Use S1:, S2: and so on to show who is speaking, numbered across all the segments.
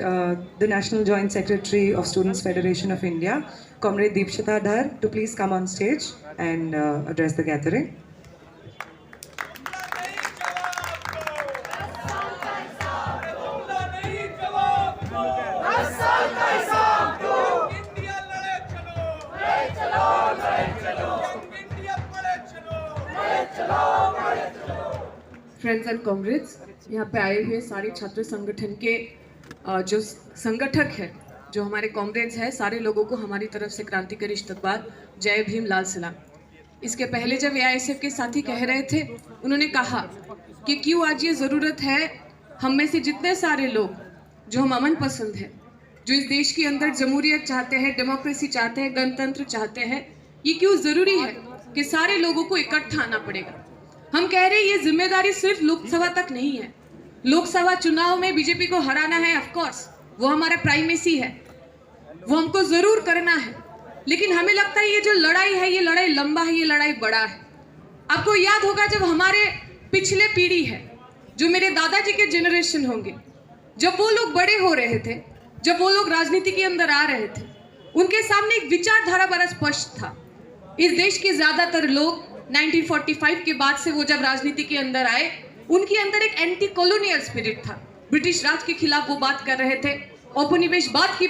S1: invite the National Joint Secretary of Students Federation of India, Comrade Deepshita Dhar, to please come on stage and address the gathering.
S2: Friends and comrades, यहाँ पे आए हुए सारे छात्र संगठन के जो संगठक है, जो हमारे कॉमरेड्स हैं, सारे लोगों को हमारी तरफ से क्रांतिकारी इस्तकबाल, जय भीम, लाल सलाम। इसके पहले जब AISF के साथी कह रहे थे, उन्होंने कहा कि क्यों आज ये ज़रूरत है हम में से जितने सारे लोग जो हम अमन पसंद हैं, जो इस देश के अंदर जमहूरियत चाहते हैं, डेमोक्रेसी चाहते हैं, गणतंत्र चाहते हैं, ये क्यों ज़रूरी है कि सारे लोगों को इकट्ठा आना पड़ेगा। हम कह रहे हैं ये जिम्मेदारी सिर्फ लोकसभा तक नहीं है। लोकसभा चुनाव में बीजेपी को हराना है, ऑफ कोर्स वो हमारा प्राइमेसी है, वो हमको जरूर करना है, लेकिन हमें लगता है ये जो लड़ाई है, ये लड़ाई लंबा है, ये लड़ाई बड़ा है। आपको याद होगा जब हमारे पिछले पीढ़ी है, जो मेरे दादाजी के जनरेशन होंगे, जब वो लोग बड़े हो रहे थे, जब वो लोग राजनीति के अंदर आ रहे थे, उनके सामने एक विचारधारा बड़ा स्पष्ट था। इस देश के ज्यादातर लोग 1945 के बाद से वो जब राजनीति के अंदर आए, उनके अंदर एक एंटी कॉलोनियल स्पिरिट था। ब्रिटिश राज के खिलाफ वो बात कर रहे थे, औपनिवेशवाद के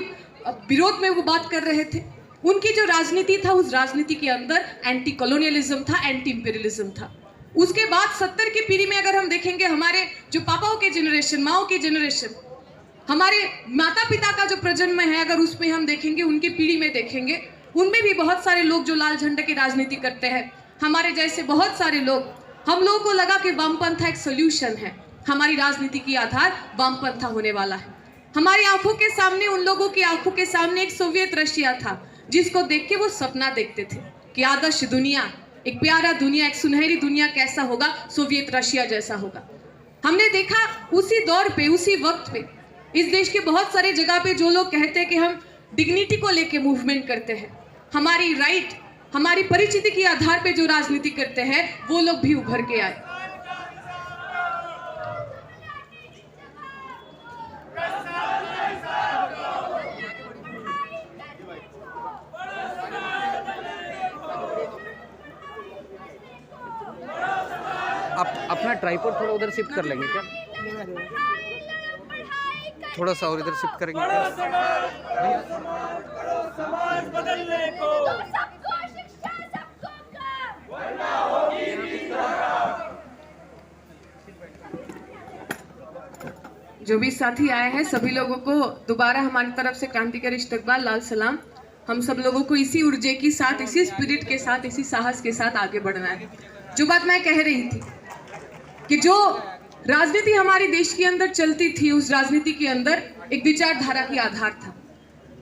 S2: विरोध में वो बात कर रहे थे। उनकी जो राजनीति था, उस राजनीति के अंदर एंटी कॉलोनियलिज्म था, एंटी इंपीरियलिज्म था। उसके बाद 70 की पीढ़ी में अगर हम देखेंगे, हमारे जो पापाओं के जनरेशन, माओ के जनरेशन, हमारे माता पिता का जो प्रजन्म है, अगर उसमें हम देखेंगे, उनकी पीढ़ी में देखेंगे, उनमें भी बहुत सारे लोग जो लाल झंडे की राजनीति करते हैं। हमारे जैसे बहुत सारे लोग, हम लोगों को लगा कि वामपंथा एक सोल्यूशन है, हमारी राजनीति की आधार वामपंथा होने वाला है। हमारी आंखों के सामने, उन लोगों की आंखों के सामने एक सोवियत रशिया था, जिसको देख के वो सपना देखते थे कि आदर्श दुनिया, एक प्यारा दुनिया, एक सुनहरी दुनिया कैसा होगा, सोवियत रशिया जैसा होगा। हमने देखा उसी दौर पे, उसी वक्त पे, इस देश के बहुत सारे जगह पे जो लोग कहते हैं कि हम डिग्निटी को लेके मूवमेंट करते हैं, हमारी राइट, हमारी परिचिति के आधार पे जो राजनीति करते हैं, वो लोग भी उभर के आए।
S3: आप अपना ट्राइपॉड थोड़ा उधर शिफ्ट कर लेंगे क्या? थोड़ा सा और इधर शिफ्ट करेंगे
S2: जो भी साथी आए हैं, सभी लोगों को दोबारा हमारी तरफ से क्रांतिकारी इस्तकबाल, लाल सलाम। हम सब लोगों को इसी ऊर्जा के साथ, इसी स्पिरिट के साथ, इसी साहस के साथ आगे बढ़ना है। जो बात मैं कह रही थी कि जो राजनीति हमारे देश के अंदर चलती थी, उस राजनीति के अंदर एक विचारधारा की आधार था।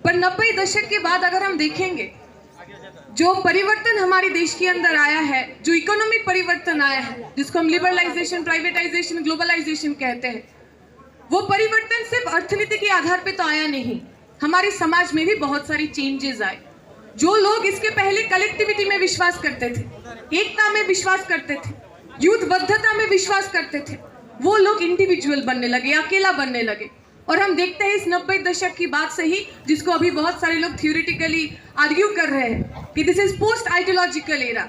S2: पर 90 दशक के बाद अगर हम देखेंगे, जो परिवर्तन हमारे देश के अंदर आया है, जो इकोनॉमिक परिवर्तन आया है, जिसको हम लिबरलाइजेशन, प्राइवेटाइजेशन, ग्लोबलाइजेशन कहते हैं, वो परिवर्तन सिर्फ अर्थनीति के आधार पे तो आया नहीं, हमारे समाज में भी बहुत सारी चेंजेस आए। जो लोग इसके पहले कलेक्टिविटी में विश्वास करते थे, एकता में विश्वास करते थे, युद्धबद्धता में विश्वास करते थे, वो लोग इंडिविजुअल बनने लगे, अकेला बनने लगे। और हम देखते हैं इस 90 दशक की बात से ही, जिसको अभी बहुत सारे लोग थियोरिटिकली आर्ग्यू कर रहे हैं कि this is post ideological era.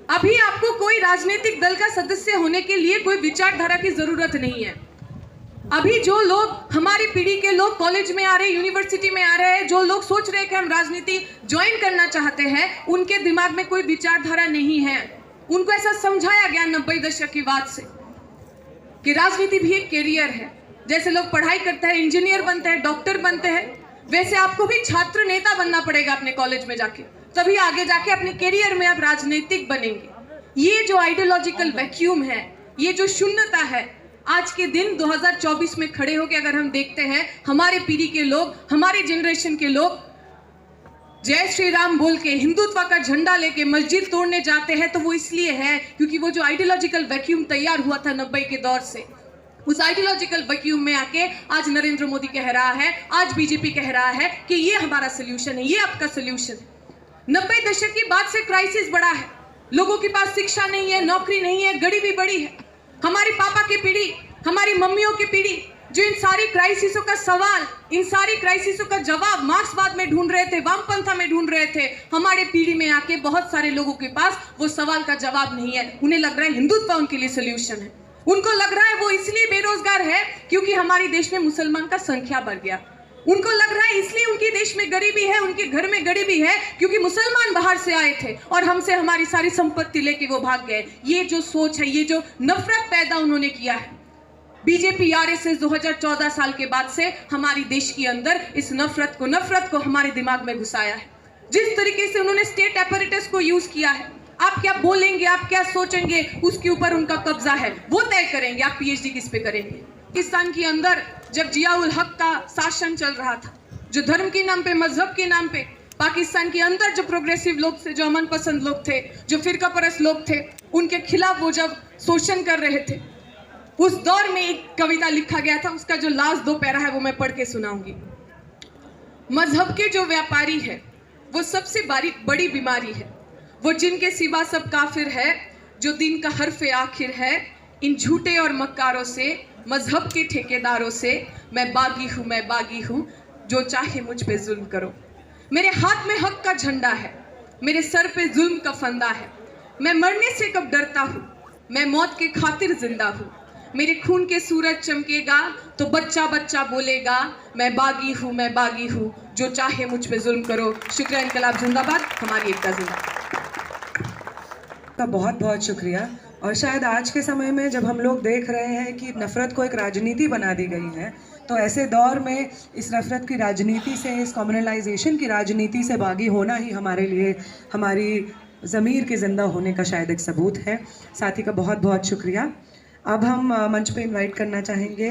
S2: अभी आपको कोई राजनीतिक दल का सदस्य होने के लिए कोई विचारधारा की जरूरत नहीं है। अभी जो लोग, हमारी पीढ़ी के लोग कॉलेज में आ रहे हैं, यूनिवर्सिटी में आ रहे हैं, जो लोग सोच रहे हैं कि हम राजनीति ज्वाइन करना चाहते हैं, उनके दिमाग में कोई विचारधारा नहीं है। उनको ऐसा समझाया गया 90 दशक की बात से कि राजनीति भी एक कैरियर है। जैसे लोग पढ़ाई करते हैं, इंजीनियर बनते हैं, डॉक्टर बनते हैं, वैसे आपको भी छात्र नेता बनना पड़ेगा अपने कॉलेज में जाके, तभी आगे जाके अपने कैरियर में आप राजनीतिक बनेंगे। ये जो आइडियोलॉजिकल वैक्यूम है, ये जो शून्यता है, आज के दिन 2024 में खड़े होकर अगर हम देखते हैं, हमारे पीढ़ी के लोग, हमारे जनरेशन के लोग जय श्री राम बोल के, हिंदुत्व का झंडा लेके मस्जिद तोड़ने जाते हैं, तो वो इसलिए है क्योंकि वो जो आइडियोलॉजिकल वैक्यूम तैयार हुआ था 90 के दौर से, उस आइडियोलॉजिकल वैक्यूम में आके आज नरेंद्र मोदी कह रहा है, आज बीजेपी कह रहा है कि ये हमारा सोल्यूशन है, ये आपका सोल्यूशन है। 90 दशक की बाद से क्राइसिस बड़ा है, लोगों के पास शिक्षा नहीं है, नौकरी नहीं है, गरीबी बड़ी है। हमारे पापा की पीढ़ी, हमारी मम्मियों की पीढ़ी, जो इन सारी क्राइसिसों का सवाल, इन सारी क्राइसिसों का जवाब मार्क्सवाद में ढूंढ रहे थे, वामपंथा में ढूंढ रहे थे, हमारे पीढ़ी में आके बहुत सारे लोगों के पास वो सवाल का जवाब नहीं है। उन्हें लग रहा है हिंदुत्व उनके लिए सोल्यूशन है। उनको लग रहा है वो इसलिए बेरोजगार है क्योंकि हमारे देश में मुसलमान का संख्या बढ़ गया। उनको लग रहा है इसलिए उनके देश में गरीबी है, उनके घर में गरीबी है क्योंकि मुसलमान बाहर से आए थे और हमसे हमारी सारी संपत्ति लेके वो भाग गए। ये जो सोच है, ये जो नफरत पैदा उन्होंने किया है, बीजेपी आरएसएस 2014 साल के बाद से हमारी देश के अंदर इस नफरत को हमारे दिमाग में घुसाया है। जिस तरीके से उन्होंने स्टेट अपैरेटस को यूज किया है, आप क्या बोलेंगे, आप क्या सोचेंगे, उसके ऊपर उनका कब्जा है, वो तय करेंगे आप पीएचडी किस पे करेंगे। पाकिस्तान के अंदर जब जियाउल हक का शासन चल रहा था, जो धर्म के नाम पे, मजहब के नाम पे पाकिस्तान के अंदर जो प्रोग्रेसिव लोग थे, जो अमन पसंद लोग थे, जो फिरका परस्त लोग थे, उनके खिलाफ वो जब शोषण कर रहे थे, उस दौर में एक कविता लिखा गया था, उसका जो लास्ट 2 पैरा है वो मैं पढ़ के सुनाऊंगी। मजहब के जो व्यापारी है वो सबसे बड़ी बीमारी है, वो जिनके सिवा सब काफिर है, जो दिन का हर्फ आखिर है, इन झूठे और मक्कारों से, मजहब के ठेकेदारों से, मैं बागी हूँ, जो चाहे मुझ पे जुल्म करो। मेरे हाथ में हक का झंडा है, मेरे सर पे जुल्म का फंदा है, मैं मरने से कब डरता हूँ, मैं मौत के खातिर जिंदा हूँ, मेरे खून के सूरज चमकेगा तो बच्चा बच्चा बोलेगा, मैं बागी हूँ, जो चाहे मुझ पे जुल्म करो। शुक्रिया, इनकलाब जिंदाबाद, हमारी एकता जिंदाबाद।
S1: का बहुत बहुत शुक्रिया। और शायद आज के समय में जब हम लोग देख रहे हैं कि नफ़रत को एक राजनीति बना दी गई है, तो ऐसे दौर में इस नफ़रत की राजनीति से, इस कम्युनलाइजेशन की राजनीति से बागी होना ही हमारे लिए हमारी ज़मीर के ज़िंदा होने का शायद एक सबूत है। साथी का बहुत बहुत शुक्रिया। अब हम मंच पे इनवाइट करना चाहेंगे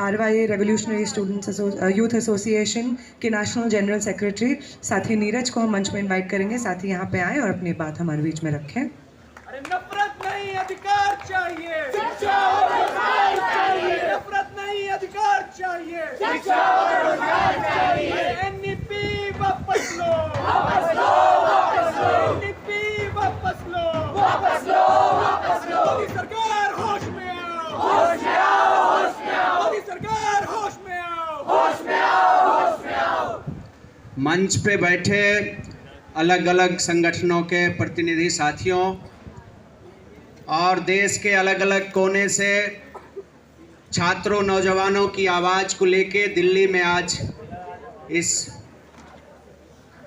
S1: RYA revolutionary students youth association के नेशनल जनरल सेक्रेटरी साथी नीरज को हम मंच पे इनवाइट करेंगे। साथी यहाँ पे आए और अपनी बात हमारे बीच में रखें।
S4: अरे नफरत नहीं, अधिकार चाहिए, शिक्षा और रोजगार चाहिए। नफरत नहीं, अधिकार चाहिए, शिक्षा और रोजगार चाहिए। NEP वापस लो, वापस लो, वापस लो। NEP वापस लो, वापस लो, वापस लो। मोदी सरकार होश में आओ, होश में आओ, होश में आओ। मोदी सरकार होश में आओ, होश में आओ, होश में आओ।
S5: मंच पे बैठे अलग अलग संगठनों के प्रतिनिधि साथियों और देश के अलग अलग कोने से छात्रों, नौजवानों की आवाज़ को लेके दिल्ली में आज इस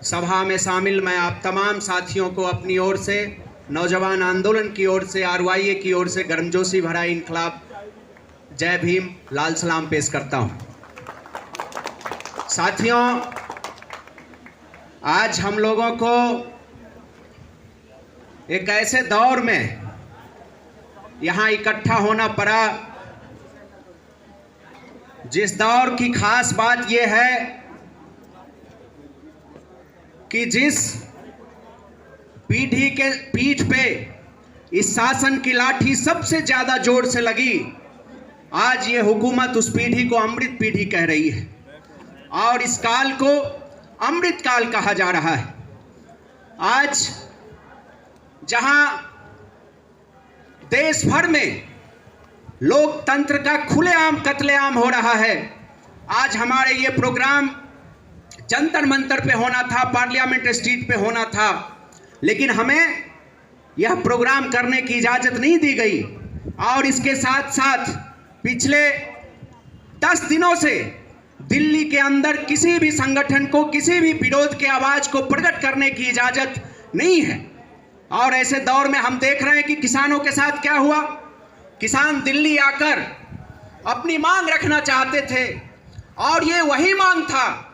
S5: सभा में शामिल मैं आप तमाम साथियों को अपनी ओर से, नौजवान आंदोलन की ओर से, RYA की ओर से गर्मजोशी भरा इनकलाब जय भीम, लाल सलाम पेश करता हूं। साथियों, आज हम लोगों को एक ऐसे दौर में यहाँ इकट्ठा होना पड़ा जिस दौर की खास बात यह है कि जिस पीढ़ी के पीठ पे इस शासन की लाठी सबसे ज्यादा जोर से लगी, आज ये हुकूमत उस पीढ़ी को अमृत पीढ़ी कह रही है और इस काल को अमृत काल कहा जा रहा है। आज जहां देश भर में लोकतंत्र का खुलेआम कत्लेआम हो रहा है, आज हमारे ये प्रोग्राम जंतर मंतर पे होना था, पार्लियामेंट स्ट्रीट पे होना था, लेकिन हमें यह प्रोग्राम करने की इजाजत नहीं दी गई। और इसके साथ साथ पिछले 10 दिनों से दिल्ली के अंदर किसी भी संगठन को किसी भी विरोध के आवाज को प्रकट करने की इजाजत नहीं है। और ऐसे दौर में हम देख रहे हैं कि किसानों के साथ क्या हुआ। किसान दिल्ली आकर अपनी मांग रखना चाहते थे और ये वही मांग था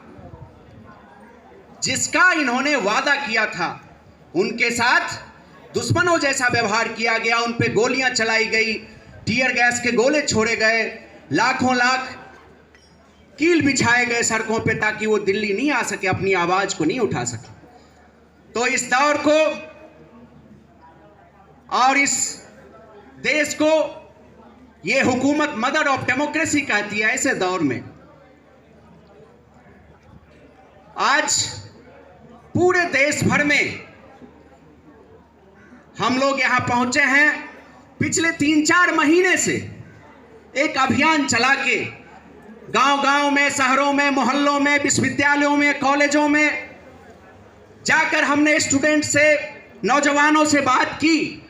S5: जिसका इन्होंने वादा किया था। उनके साथ दुश्मनों जैसा व्यवहार किया गया, उन पे गोलियां चलाई गई, टीयर गैस के गोले छोड़े गए, लाखों लाख कील बिछाए गए सड़कों पे ताकि वो दिल्ली नहीं आ सके, अपनी आवाज को नहीं उठा सके। तो इस दौर को और इस देश को ये हुकूमत मदर ऑफ डेमोक्रेसी कहती है। ऐसे दौर में आज पूरे देश भर में हम लोग यहां पहुंचे हैं। पिछले 3-4 महीने से एक अभियान चला के गांव-गांव में, शहरों में, मोहल्लों में, विश्वविद्यालयों में, कॉलेजों में जाकर हमने स्टूडेंट से, नौजवानों से बात की।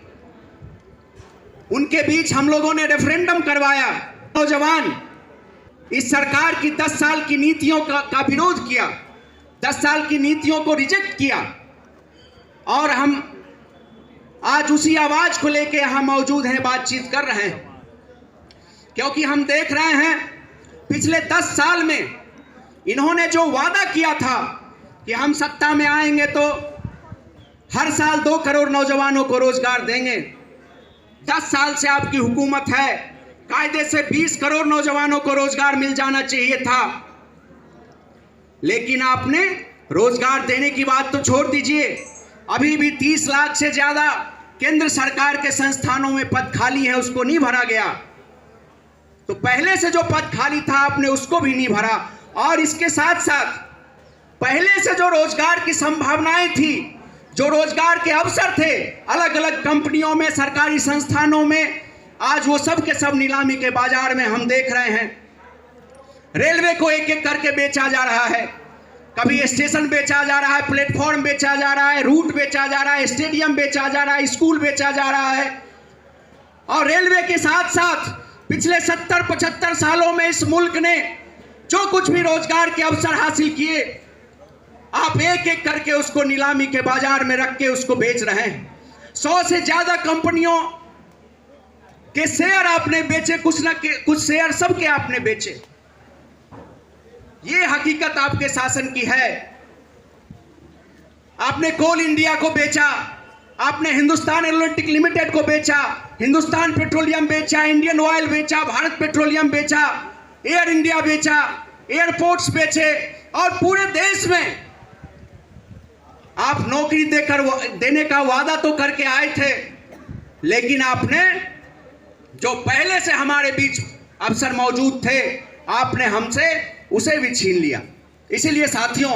S5: उनके बीच हम लोगों ने रेफरेंडम करवाया। नौजवान इस सरकार की 10 साल की नीतियों का विरोध किया, 10 साल की नीतियों को रिजेक्ट किया, और हम आज उसी आवाज को लेकर यहां मौजूद हैं, बातचीत कर रहे हैं। क्योंकि हम देख रहे हैं पिछले 10 साल में इन्होंने जो वादा किया था कि हम सत्ता में आएंगे तो हर साल 2 करोड़ नौजवानों को रोजगार देंगे। 10 साल से आपकी हुकूमत है, कायदे से 20 करोड़ नौजवानों को रोजगार मिल जाना चाहिए था, लेकिन आपने रोजगार देने की बात तो छोड़ दीजिए, अभी भी 30 लाख से ज्यादा केंद्र सरकार के संस्थानों में पद खाली है, उसको नहीं भरा गया। तो पहले से जो पद खाली था आपने उसको भी नहीं भरा, और इसके साथ साथ पहले से जो रोजगार की संभावनाएं थी, जो रोजगार के अवसर थे अलग अलग कंपनियों में, सरकारी संस्थानों में, आज वो सब के सब नीलामी के बाजार में हम देख रहे हैं। रेलवे को एक एक करके बेचा जा रहा है, कभी स्टेशन बेचा जा रहा है, प्लेटफॉर्म बेचा जा रहा है, रूट बेचा जा रहा है, स्टेडियम बेचा जा रहा है, स्कूल बेचा जा रहा है। और रेलवे के साथ साथ पिछले 70-75 सालों में इस मुल्क ने जो कुछ भी रोजगार के अवसर हासिल किए, आप एक एक करके उसको नीलामी के बाजार में रख के उसको बेच रहे हैं। 100 से ज्यादा कंपनियों के शेयर आपने बेचे, कुछ शेयर सबके आपने बेचे। ये हकीकत आपके शासन की है। आपने कोल इंडिया को बेचा, आपने हिंदुस्तान एरोनॉटिक लिमिटेड को बेचा, हिंदुस्तान पेट्रोलियम बेचा, इंडियन ऑयल बेचा, भारत पेट्रोलियम बेचा, एयर इंडिया बेचा, एयरपोर्ट्स बेचे, और पूरे देश में आप नौकरी देने का वादा तो करके आए थे, लेकिन आपने जो पहले से हमारे बीच अफसर मौजूद थे, आपने हमसे उसे भी छीन लिया। इसीलिए साथियों,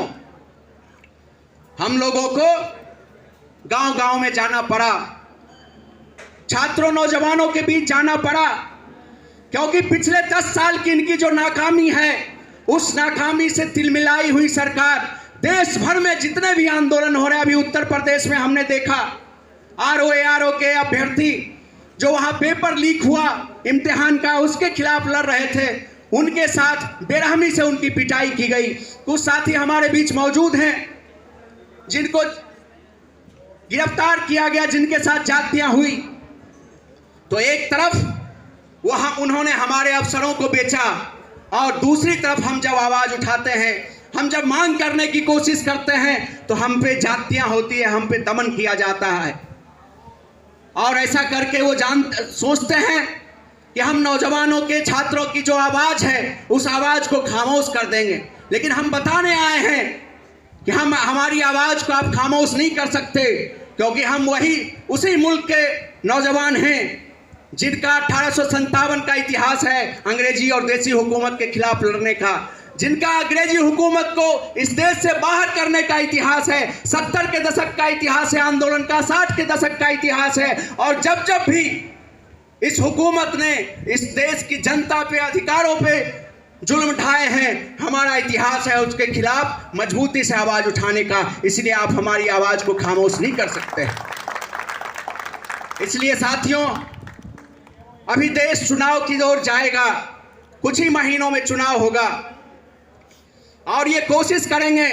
S5: हम लोगों को गांव-गांव में जाना पड़ा, छात्रों नौजवानों के बीच जाना पड़ा, क्योंकि पिछले 10 साल की इनकी जो नाकामी है, उस नाकामी से तिलमिलाई हुई सरकार, देश भर में जितने भी आंदोलन हो रहे हैं, अभी उत्तर प्रदेश में हमने देखा आरओ के अभ्यर्थी जो वहां पेपर लीक हुआ इम्तिहान का, उसके खिलाफ लड़ रहे थे, उनके साथ बेरहमी से उनकी पिटाई की गई। कुछ साथी हमारे बीच मौजूद हैं जिनको गिरफ्तार किया गया, जिनके साथ जातियां हुई। तो एक तरफ वहां उन्होंने हमारे अफसरों को बेचा, और दूसरी तरफ हम जब आवाज उठाते हैं, हम जब मांग करने की कोशिश करते हैं, तो हम पे जातियां होती है, हम पे दमन किया जाता है। और ऐसा करके वो सोचते हैं कि हम नौजवानों के, छात्रों की जो आवाज है, उस आवाज को खामोश कर देंगे। लेकिन हम बताने आए हैं कि हमारी आवाज को आप खामोश नहीं कर सकते, क्योंकि हम उसी मुल्क के नौजवान हैं जिनका 1857 का इतिहास है अंग्रेजी और देसी हुकूमत के खिलाफ लड़ने का, जिनका अंग्रेजी हुकूमत को इस देश से बाहर करने का इतिहास है, 70 के दशक का इतिहास है आंदोलन का, 60 के दशक का इतिहास है। और जब जब भी इस हुकूमत ने इस देश की जनता पे, अधिकारों पे जुल्म ढाए हैं, हमारा इतिहास है उसके खिलाफ मजबूती से आवाज उठाने का। इसलिए आप हमारी आवाज को खामोश नहीं कर सकते। इसलिए साथियों, अभी देश चुनाव की ओर जाएगा, कुछ ही महीनों में चुनाव होगा, और ये कोशिश करेंगे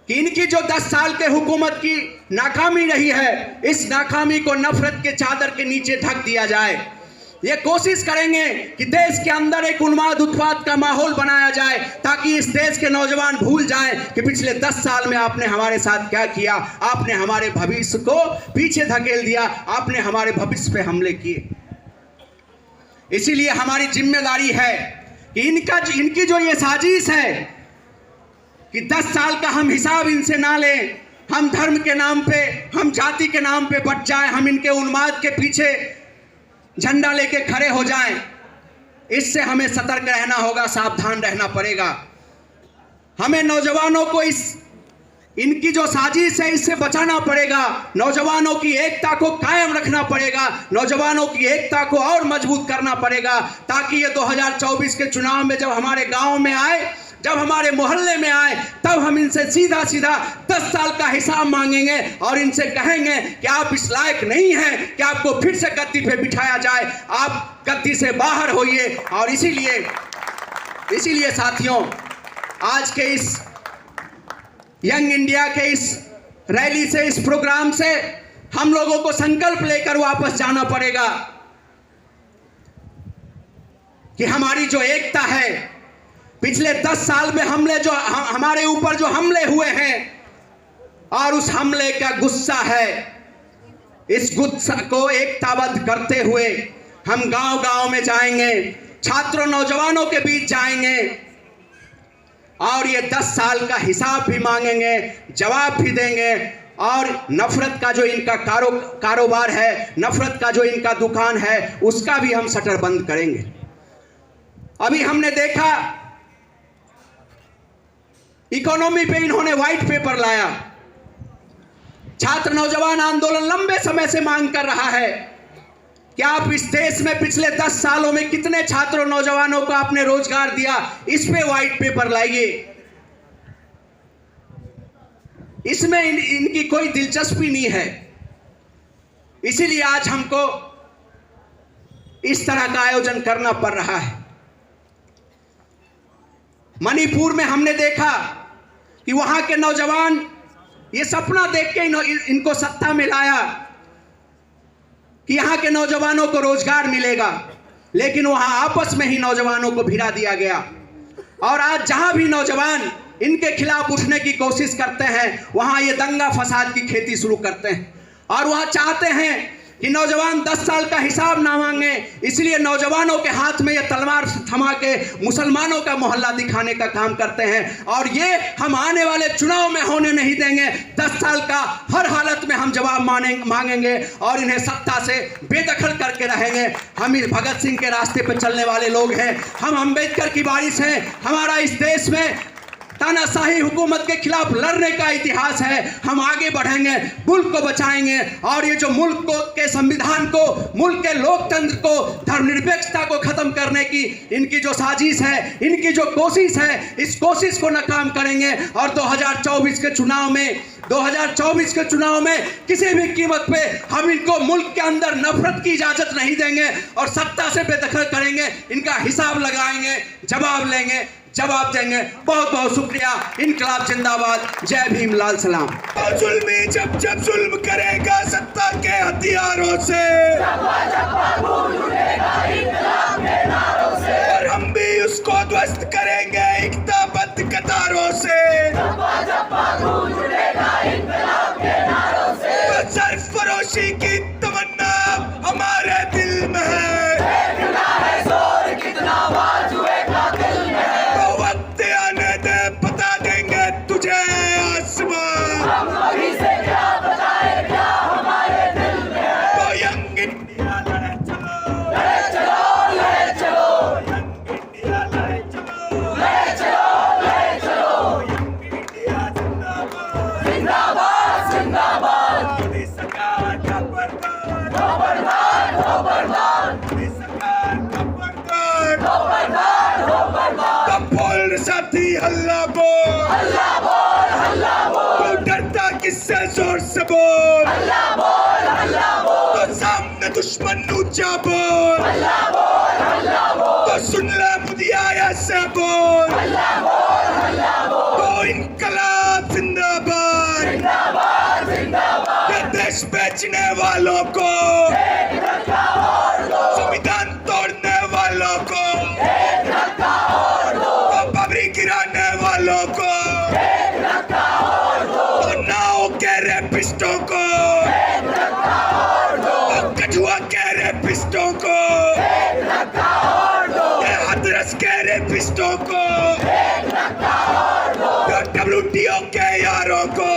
S5: कि इनकी जो 10 साल के हुकूमत की नाकामी रही है, इस नाकामी को नफरत के चादर के नीचे ढक दिया जाए। ये कोशिश करेंगे कि देश के अंदर एक उन्माद उत्पाद का माहौल बनाया जाए, ताकि इस देश के नौजवान भूल जाएं कि पिछले 10 साल में आपने हमारे साथ क्या किया। आपने हमारे भविष्य को पीछे धकेल दिया, आपने हमारे भविष्य पे हमले किए। इसीलिए हमारी जिम्मेदारी है कि इनकी जो ये साजिश है कि 10 साल का हम हिसाब इनसे ना लें, हम धर्म के नाम पे, हम जाति के नाम पे बट जाएं, हम इनके उन्माद के पीछे झंडा लेके खड़े हो जाएं, इससे हमें सतर्क रहना होगा, सावधान रहना पड़ेगा। हमें नौजवानों को इस इनकी जो साजिश है इससे बचाना पड़ेगा। नौजवानों की एकता को कायम रखना पड़ेगा, नौजवानों की एकता को और मजबूत करना पड़ेगा, ताकि ये 2024 के चुनाव में जब हमारे गांव में आए, जब हमारे मोहल्ले में आए, तब हम इनसे सीधा सीधा 10 साल का हिसाब मांगेंगे और इनसे कहेंगे कि आप इस लायक नहीं हैं कि आपको फिर से गद्दी पे बिठाया जाए, आप गद्दी से बाहर होइए। और इसीलिए साथियों, आज के इस यंग इंडिया के इस रैली से, इस प्रोग्राम से हम लोगों को संकल्प लेकर वापस जाना पड़ेगा कि हमारी जो एकता है, पिछले 10 साल में हमारे ऊपर जो हमले हुए हैं और उस हमले का गुस्सा है, इस गुस्सा को एकताबद्ध करते हुए हम गांव-गांव में जाएंगे, छात्रों नौजवानों के बीच जाएंगे और ये 10 साल का हिसाब भी मांगेंगे, जवाब भी देंगे। और नफरत का जो इनका कारोबार है, नफरत का जो इनका दुकान है, उसका भी हम शटर बंद करेंगे। अभी हमने देखा इकोनॉमी पे इन्होंने व्हाइट पेपर लाया। छात्र नौजवान आंदोलन लंबे समय से मांग कर रहा है कि आप इस देश में पिछले 10 सालों में कितने छात्रों नौजवानों को आपने रोजगार दिया, इस पे व्हाइट पेपर लाइए। इसमें इनकी कोई दिलचस्पी नहीं है। इसीलिए आज हमको इस तरह का आयोजन करना पड़ रहा है। मणिपुर में हमने देखा कि वहां के नौजवान ये सपना देख के इनको सत्ता में लाया कि यहां के नौजवानों को रोजगार मिलेगा, लेकिन वहां आपस में ही नौजवानों को भिड़ा दिया गया। और आज जहां भी नौजवान इनके खिलाफ उठने की कोशिश करते हैं, वहां ये दंगा फसाद की खेती शुरू करते हैं और वहां चाहते हैं कि नौजवान 10 साल का हिसाब ना मांगे। इसलिए नौजवानों के हाथ में ये तलवार थमा के मुसलमानों का मोहल्ला दिखाने का काम करते हैं और ये हम आने वाले चुनाव में होने नहीं देंगे। 10 साल का हर हालत में हम जवाब मांगेंगे और इन्हें सत्ता से बेदखल करके रहेंगे। हम इस भगत सिंह के रास्ते पर चलने वाले लोग हैं, हम अंबेडकर की वारिस हैं। हमारा इस देश में तानाशाही हुकूमत के खिलाफ लड़ने का इतिहास है। हम आगे बढ़ेंगे, मुल्क को बचाएंगे और ये जो मुल्क को के संविधान को, मुल्क के लोकतंत्र को, धर्मनिरपेक्षता को खत्म करने की इनकी जो साजिश है, इनकी जो कोशिश है, इस कोशिश को नाकाम करेंगे। और 2024 के चुनाव में किसी भी कीमत पे हम इनको मुल्क के अंदर नफरत की इजाजत नहीं देंगे और सत्ता से बेदखल करेंगे। इनका हिसाब लगाएंगे, जवाब लेंगे, जवाब देंगे। बहुत बहुत शुक्रिया। इनकलाब जिंदाबाद। जय भीम, लाल सलाम।
S6: जुल्मी जब जुल्म करेगा सत्ता के हथियारों से, और हम भी उसको ध्वस्त करेंगे एकताबद्ध कतारों से। तो सरफरोशी की तमन्ना हमारे दिल में है। साथी हल्ला बोल, तो डरता किससे, जोर से बोल, तो सामने दुश्मन ऊंचा बोल, तो सुन ले मुदिया ऐसे बोल, तो इनकलाब जिंदाबाद। ये देश बेचने वालों को, संविधान तोड़ने वालों को, गिराने वालों को, तो नाव के रेपिस्टों को, तो कठुआ के रेपिस्टों को, हाथरस के रेपिस्टों को, तो WTO के यारों को।